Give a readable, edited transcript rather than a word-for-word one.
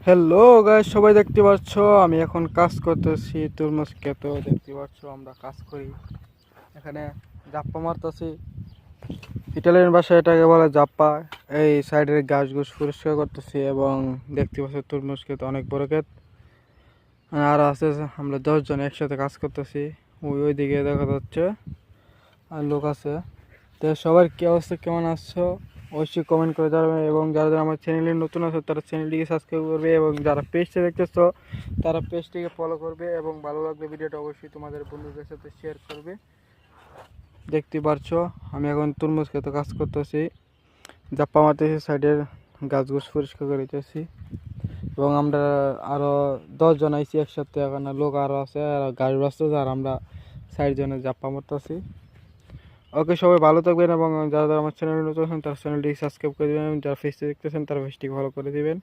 Hello guys, সবাই দেখতে পাচ্ছ আমি এখন কাজ করতেছি তরমুজ ক্ষেত। দেখতে পাচ্ছ আমরা কাজ করি এখানে, জাপ্পা মারতেছি। ইটালিয়ান ভাষায় এটাকে বলে জাপ্পা। এই সাইডের গাছ গুছ পরিষ্কার করতেছি এবং দেখতে পাচ্ছ তরমুজ ক্ষেত অনেক বড় ক্ষেত। আর আছে আমরা 10 জন একসাথে কাজ করতেছি। ওইদিকে দেখা যাচ্ছে আর লোক আছে। তো সবার কি অবস্থা, কেমন আছো অবশ্যই কমেন্ট করে জানাবে। এবং যারা যারা আমার চ্যানেলে নতুন আছে তারা চ্যানেলটিকে সাবস্ক্রাইব করবে এবং যারা পেজটা দেখতেছো তারা পেজটিকে ফলো করবে এবং ভালো লাগলে ভিডিওটা অবশ্যই তোমাদের বন্ধুদের সাথে শেয়ার করবে। দেখতে পারছো আমি এখন তরমুজ খেতে কাজ করতেছি, জাপ্পা মারতেছি, সাইডের গাছ গোছ পরিষ্কার করে দিতেছি। এবং আমরা আরও 10 জন আইছি একসাথে, এখানে লোক আরও আছে আর গাড়ি আসতেছে আর আমরা 4 জনে জাপ্পা মারতেছি। ওকে, সবাই ভালো থাকবেন এবং যারা যারা আমার চ্যানেলে নতুন আছেন তারা চ্যানেলটি সাবস্ক্রাইব করে দেবেন এবং যারা ফেসটি দেখতেছেন তারা ফেসটিকে ফলো করে দিবেন।